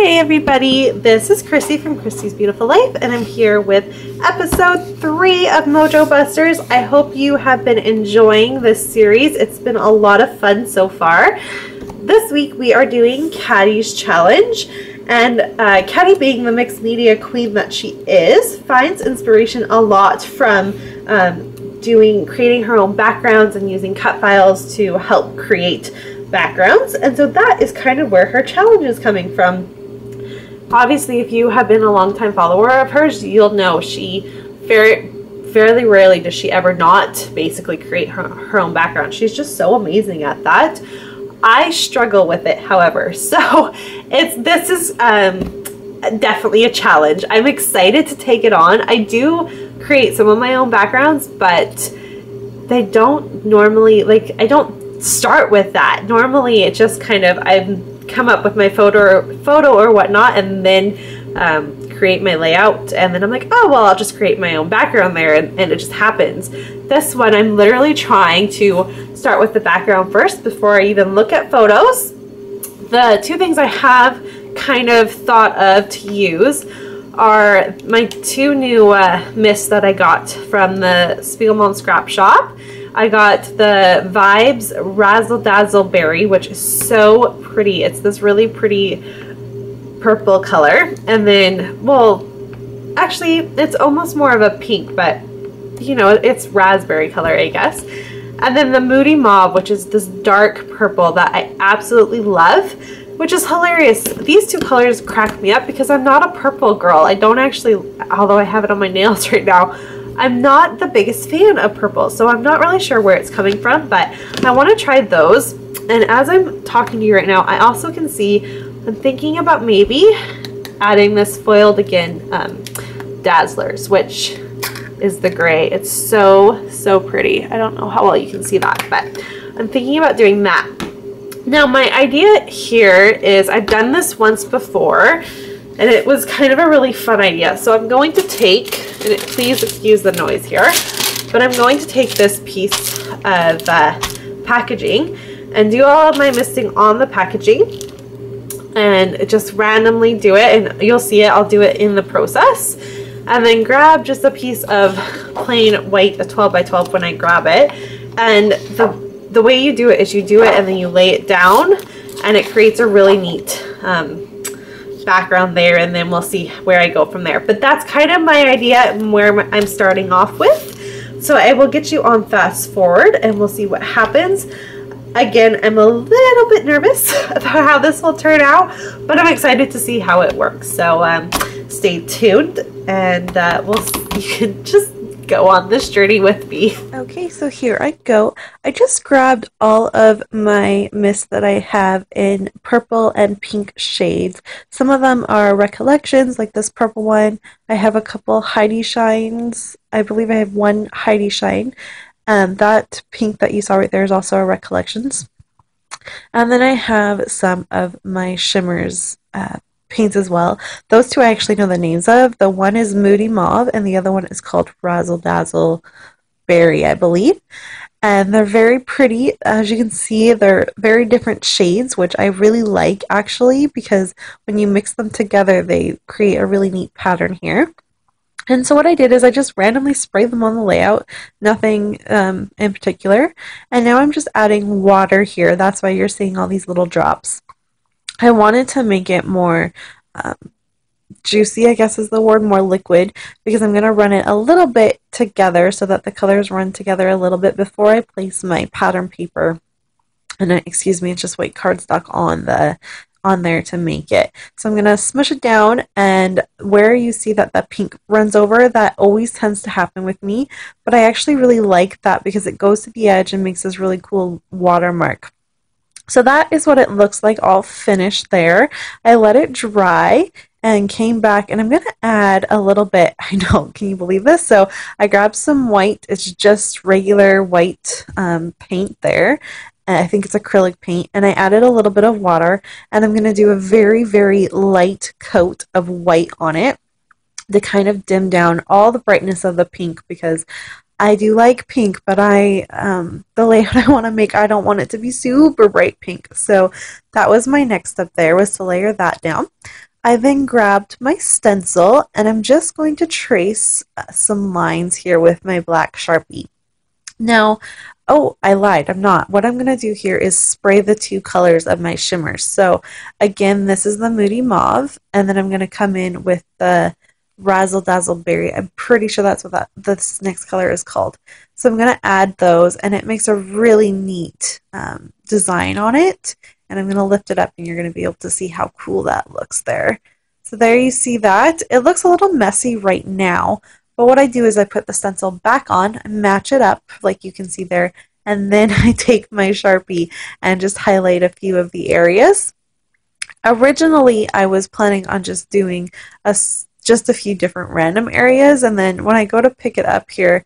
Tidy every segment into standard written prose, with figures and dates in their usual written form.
Hey everybody, this is Christy from Christy's Beautiful Life, and I'm here with episode 3 of Mojo-Busters. I hope you have been enjoying this series. It's been a lot of fun so far. This week we are doing Katty's challenge, and Katty, being the mixed media queen that she is, finds inspiration a lot from creating her own backgrounds and using cut files to help create backgrounds, and so that is kind of where her challenge is coming from. Obviously, if you have been a long-time follower of hers, you'll know she fairly rarely does she ever not basically create her own background. She's just so amazing at that. I struggle with it, however, so this is definitely a challenge. I'm excited to take it on. I do create some of my own backgrounds, but they don't normally, I don't start with that. Normally it just kind of, I come up with my photo or whatnot, and then create my layout, and then I'm like, oh well, I'll just create my own background there, and it just happens. This one, I'm literally trying to start with the background first before I even look at photos. The two things I have kind of thought of to use are my two new mists that I got from the Spiegelman Scrap Shop. I got the Vibes Razzle Dazzle Berry, which is so pretty. It's this really pretty purple color. And then, well, actually, it's almost more of a pink, but, you know, it's raspberry color, I guess. And then the Moody Mauve, which is this dark purple that I absolutely love, which is hilarious. These two colors crack me up because I'm not a purple girl. I don't actually, although I have it on my nails right now, I'm not the biggest fan of purple, so I'm not really sure where it's coming from, but I want to try those. And as I'm talking to you right now, I also can see I'm thinking about maybe adding this foiled again Dazzlers, which is the gray. It's so pretty. I don't know how well you can see that, but I'm thinking about doing that. Now my idea here is, I've done this once before, and it was kind of a really fun idea. So I'm going to take, and please excuse the noise here, but I'm going to take this piece of packaging and do all of my misting on the packaging, and just randomly do it, and you'll see it, I'll do it in the process, and then grab just a piece of plain white, a 12 by 12 when I grab it. And the way you do it is you do it and then you lay it down, and it creates a really neat background there, and then we'll see where I go from there. But that's kind of my idea and where I'm starting off with. So I will get you on fast forward and we'll see what happens. Again, I'm a little bit nervous about how this will turn out, but I'm excited to see how it works. So stay tuned, and you can just go on this journey with me. Okay, so here I go. I just grabbed all of my mists that I have in purple and pink shades. Some of them are recollections, like this purple one. I have a couple Heidi shines. I believe I have one Heidi shine. That pink that you saw right there is also a recollections. And then I have some of my shimmers paints as well. Those two I actually know the names of. The one is Moody Mauve and the other one is called Razzle Dazzle Berry, I believe. And they're very pretty. As you can see, they're very different shades, which I really like actually, because when you mix them together, they create a really neat pattern here. And so what I did is I just randomly sprayed them on the layout, nothing in particular. And now I'm just adding water here. That's why you're seeing all these little drops. I wanted to make it more juicy, I guess is the word, more liquid, because I'm going to run it a little bit together so that the colors run together a little bit before I place my pattern paper, and excuse me, it's just white cardstock on there to make it. So I'm going to smush it down, and where you see that the pink runs over, that always tends to happen with me, but I actually really like that because it goes to the edge and makes this really cool watermark. So that is what it looks like all finished there. I let it dry and came back, and I'm going to add a little bit, I know, can you believe this? So I grabbed some white, it's just regular white paint there. I think it's acrylic paint, and I added a little bit of water, and I'm going to do a very light coat of white on it to kind of dim down all the brightness of the pink, because I do like pink, but the layout I want to make, I don't want it to be super bright pink. So that was my next step there, was to layer that down. I then grabbed my stencil and I'm just going to trace some lines here with my black Sharpie. Now, oh, I lied. I'm not. What I'm going to do here is spray the two colors of my shimmers. So again, this is the Moody Mauve, and then I'm going to come in with the Razzle Dazzle Berry. I'm pretty sure that's what this next color is called. So I'm going to add those, and it makes a really neat design on it. And I'm going to lift it up, and you're going to be able to see how cool that looks there. So there you see that. It looks a little messy right now, but what I do is I put the stencil back on, match it up like you can see there, and then I take my Sharpie and just highlight a few of the areas. Originally, I was planning on just doing just a few different random areas, and then when I go to pick it up here,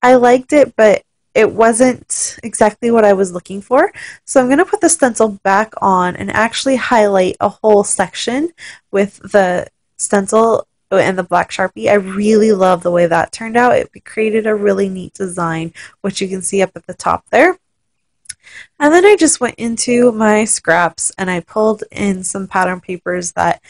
I liked it, but it wasn't exactly what I was looking for. So I'm going to put the stencil back on and actually highlight a whole section with the stencil and the black Sharpie. I really love the way that turned out. It created a really neat design, which you can see up at the top there. And then I just went into my scraps and I pulled in some pattern papers that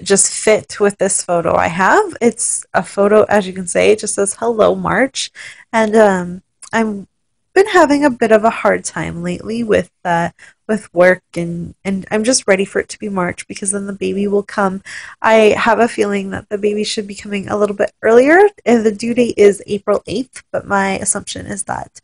just fit with this photo I have. It's a photo, as you can see, it just says Hello March, and I've been having a bit of a hard time lately with work, and I'm just ready for it to be March because then the baby will come. I have a feeling that the baby should be coming a little bit earlier, and the due date is April 8th, but my assumption is that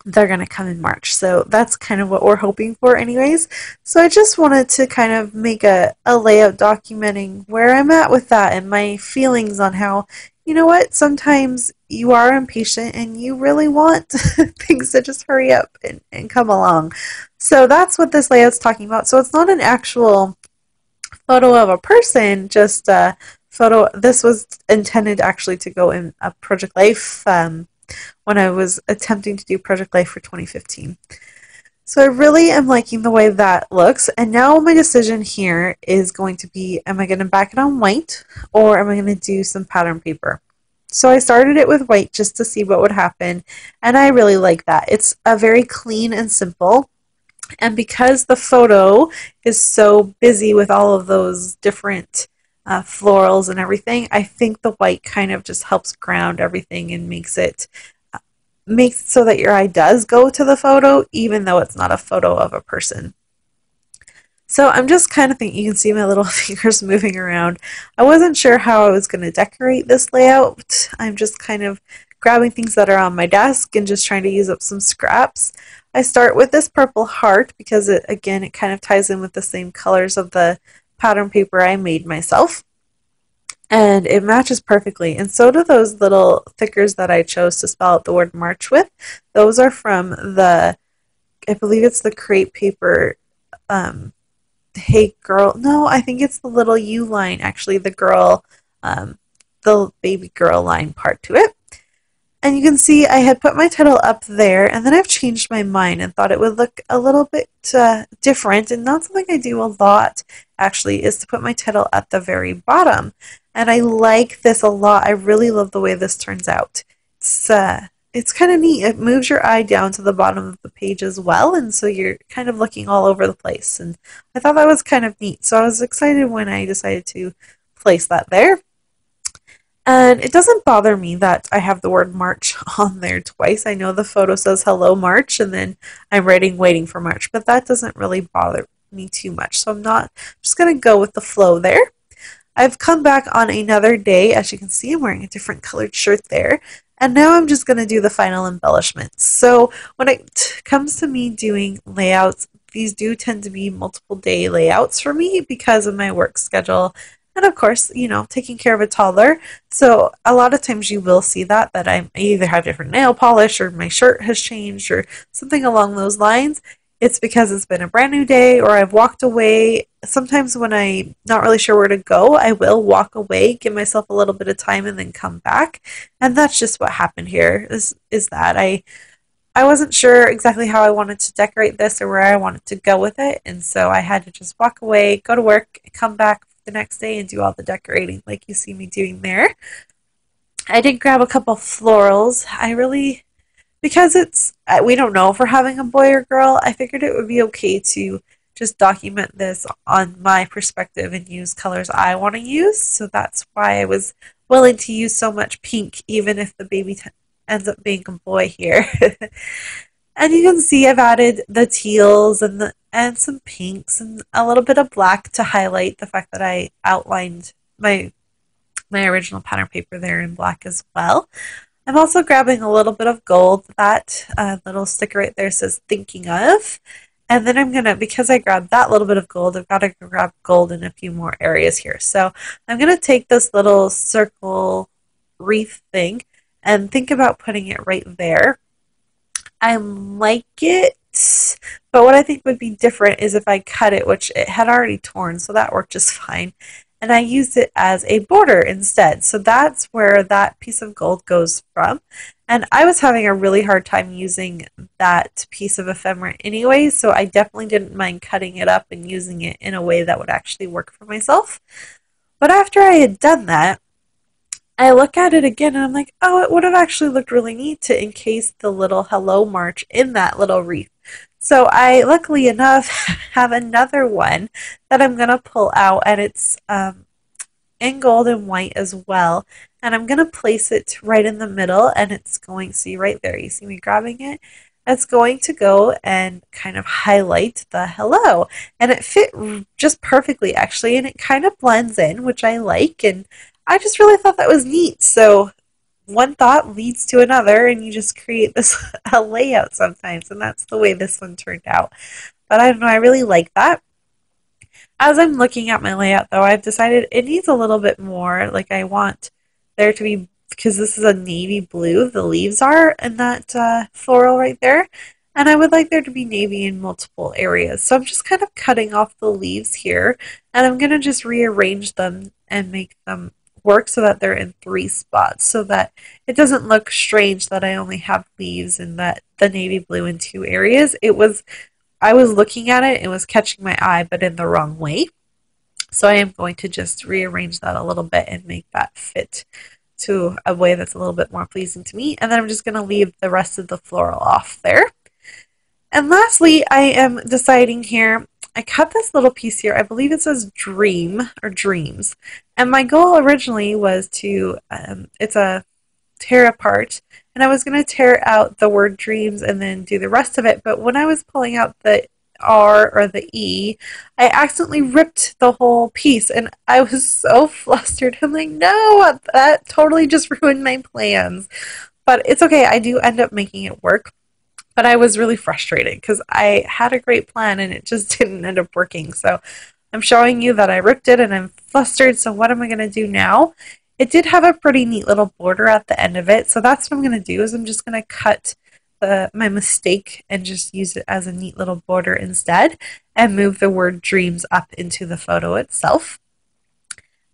they're going to come in March. So that's kind of what we're hoping for anyways. So I just wanted to kind of make a layout documenting where I'm at with that and my feelings on how, you know what, sometimes you are impatient and you really want things to just hurry up and come along. So that's what this layout's talking about. So it's not an actual photo of a person, just a photo. This was intended actually to go in a Project Life when I was attempting to do Project Life for 2015. So I really am liking the way that looks, and now my decision here is going to be, am I going to back it on white or am I going to do some pattern paper? So I started it with white just to see what would happen, and I really like that. It's a very clean and simple, and because the photo is so busy with all of those different florals and everything, I think the white kind of just helps ground everything and makes it so that your eye does go to the photo even though it's not a photo of a person. So I'm just kind of thinking, you can see my little fingers moving around. I wasn't sure how I was going to decorate this layout. I'm just kind of grabbing things that are on my desk and just trying to use up some scraps. I start with this purple heart because it kind of ties in with the same colors of the pattern paper I made myself, and it matches perfectly, and so do those little thickers that I chose to spell out the word March with. Those are from I believe it's the crepe paper, Hey Girl, no, I think it's the little U line, actually, the baby girl line part to it. And you can see I had put my title up there, and then I've changed my mind and thought it would look a little bit different, and not something I do a lot, actually, is to put my title at the very bottom. And I like this a lot. I really love the way this turns out. It's kind of neat. It moves your eye down to the bottom of the page as well, and so you're kind of looking all over the place. And I thought that was kind of neat, so I was excited when I decided to place that there. And it doesn't bother me that I have the word March on there twice. I know the photo says Hello March, and then I'm waiting for March, but that doesn't really bother me too much. So I'm just going to go with the flow there. I've come back on another day. As you can see, I'm wearing a different colored shirt there. And now I'm just going to do the final embellishments. So when it comes to me doing layouts, these do tend to be multiple day layouts for me because of my work schedule. And of course, you know, taking care of a toddler. So a lot of times you will see that I either have different nail polish or my shirt has changed or something along those lines. It's because it's been a brand new day or I've walked away. Sometimes when I'm not really sure where to go, I will walk away, give myself a little bit of time and then come back. And that's just what happened here is that I wasn't sure exactly how I wanted to decorate this or where I wanted to go with it. And so I had to just walk away, go to work, come back the next day and do all the decorating like you see me doing there. I did grab a couple florals. Because we don't know if we're having a boy or girl, I figured it would be okay to just document this on my perspective and use colors I want to use. So that's why I was willing to use so much pink, even if the baby ends up being a boy here. And you can see I've added the teals and some pinks and a little bit of black to highlight the fact that I outlined my original pattern paper there in black as well. I'm also grabbing a little bit of gold. That little sticker right there says thinking of. And then I'm going to, because I grabbed that little bit of gold, I've got to grab gold in a few more areas here. So I'm going to take this little circle wreath thing and think about putting it right there. I like it, but what I think would be different is if I cut it, which it had already torn, so that worked just fine. And I used it as a border instead. So that's where that piece of gold goes from. And I was having a really hard time using that piece of ephemera anyway, so I definitely didn't mind cutting it up and using it in a way that would actually work for myself. But after I had done that, I look at it again and I'm like, oh, it would have actually looked really neat to encase the little hello march in that little wreath. So I, luckily enough, have another one that I'm going to pull out, and it's in gold and white as well. And I'm going to place it right in the middle, and it's going, see right there, you see me grabbing it? It's going to go and kind of highlight the hello. And it fit just perfectly, actually, and it kind of blends in, which I like, and I just really thought that was neat. So one thought leads to another, and you just create this a layout sometimes, and that's the way this one turned out. But I don't know, I really like that. As I'm looking at my layout, though, I've decided it needs a little bit more. Like, I want there to be, because this is a navy blue, the leaves are, in that floral right there, and I would like there to be navy in multiple areas. So I'm just kind of cutting off the leaves here, and I'm going to just rearrange them and make them work so that they're in 3 spots, so that it doesn't look strange that I only have leaves and that the navy blue in 2 areas. I was looking at it, it was catching my eye, but in the wrong way. So I am going to just rearrange that a little bit and make that fit to a way that's a little bit more pleasing to me. And then I'm just going to leave the rest of the floral off there. And lastly, I am deciding here, I cut this little piece here. I believe it says dream or dreams. And my goal originally was to, it's a tear apart, and I was going to tear out the word dreams and then do the rest of it. But when I was pulling out the R or the E, I accidentally ripped the whole piece, and I was so flustered. I'm like, no, that totally just ruined my plans. But it's okay. I do end up making it work. But I was really frustrated because I had a great plan and it just didn't end up working. So I'm showing you that I ripped it and I'm flustered. So what am I going to do now? It did have a pretty neat little border at the end of it. So that's what I'm going to do, is I'm just going to cut my mistake and just use it as a neat little border instead, and move the word dreams up into the photo itself.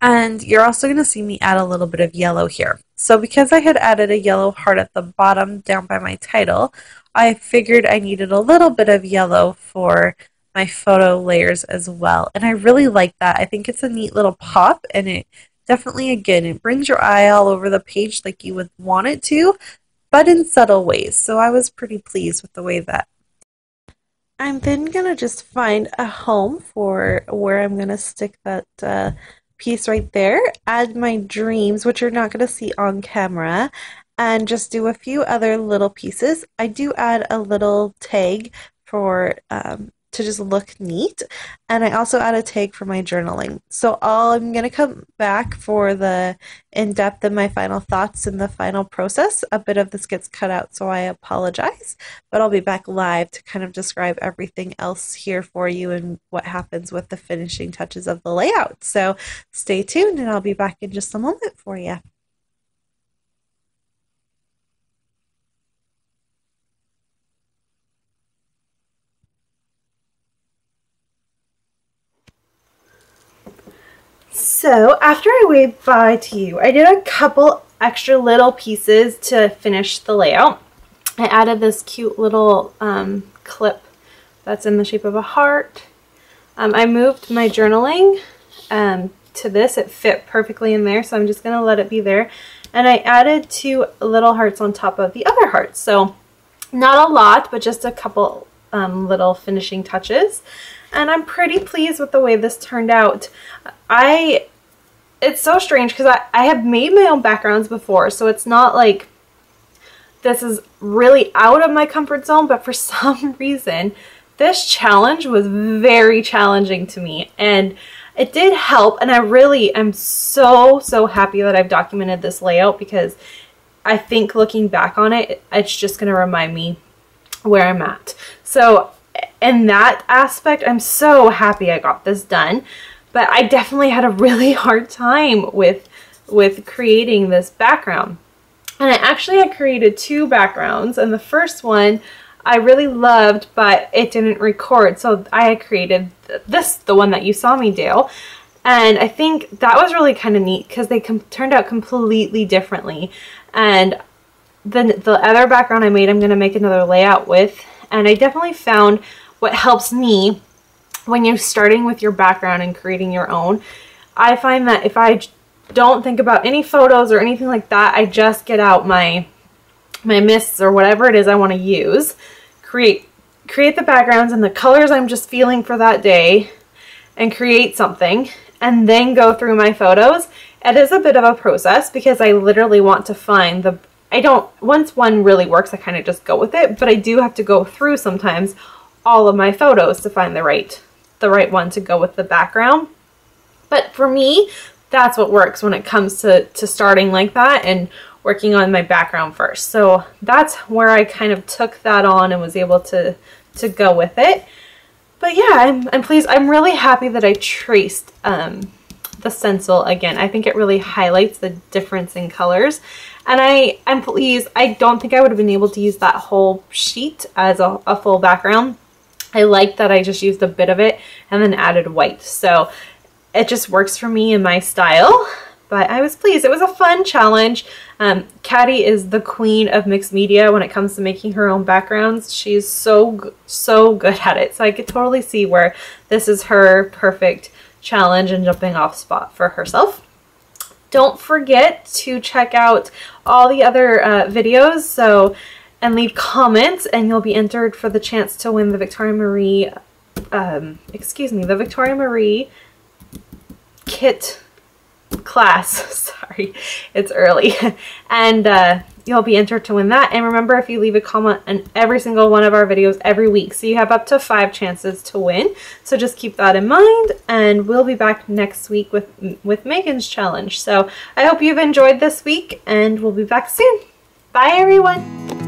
And you're also going to see me add a little bit of yellow here. So because I had added a yellow heart at the bottom down by my title, I figured I needed a little bit of yellow for my photo layers as well. And I really like that. I think it's a neat little pop, and it definitely, again, it brings your eye all over the page like you would want it to, but in subtle ways. So I was pretty pleased with the way that. I'm then going to just find a home for where I'm going to stick that piece right there, add my dreams, which you're not going to see on camera, and just do a few other little pieces. I do add a little tag for to just look neat, and I also add a tag for my journaling. So I'm going to come back for the in-depth and my final thoughts and the final process. A bit of this gets cut out, so I apologize, but I'll be back live to kind of describe everything else here for you and what happens with the finishing touches of the layout. So stay tuned, and I'll be back in just a moment for you. So after I waved bye to you, I did a couple extra little pieces to finish the layout. I added this cute little clip that's in the shape of a heart. I moved my journaling to this. It fit perfectly in there, so I'm just going to let it be there. And I added 2 little hearts on top of the other hearts. So not a lot, but just a couple little finishing touches. and I'm pretty pleased with the way this turned out. It's so strange because I have made my own backgrounds before, so it's not like this is really out of my comfort zone, but for some reason this challenge was very challenging to me, and it did help, and I really am so happy that I've documented this layout, because I think looking back on it, it's just going to remind me where I'm at. So in that aspect, I'm so happy I got this done. But I definitely had a really hard time with creating this background. And I actually had created 2 backgrounds, and the first one I really loved, but it didn't record. So I had created the one that you saw me do. And I think that was really kind of neat because they turned out completely differently. And then the other background I made, I'm going to make another layout with. And I definitely found what helps me when you're starting with your background and creating your own. I find that if I don't think about any photos or anything like that, I just get out my mists or whatever it is I want to use, create the backgrounds and the colors I'm just feeling for that day, and create something, and then go through my photos. It is a bit of a process because I literally want to find once one really works, I kind of just go with it, but I do have to go through sometimes all of my photos to find the right one to go with the background. But for me, that's what works when it comes to starting like that and working on my background first. So that's where I kind of took that on and was able to go with it. But yeah, I'm pleased. I'm really happy that I traced the stencil again. I think it really highlights the difference in colors. And I'm pleased. I don't think I would have been able to use that whole sheet as a full background. I like that I just used a bit of it and then added white. So it just works for me and my style. But I was pleased. It was a fun challenge. Katty is the queen of mixed media when it comes to making her own backgrounds. She's so good at it. So I could totally see where this is her perfect challenge and jumping off spot for herself. Don't forget to check out all the other videos and leave comments, and you'll be entered for the chance to win the Victoria Marie kit class. Sorry, it's early. And you'll be entered to win that. And remember, if you leave a comment on every single one of our videos every week, so you have up to 5 chances to win. So just keep that in mind, and we'll be back next week with Megan's challenge. So I hope you've enjoyed this week, and we'll be back soon. Bye everyone.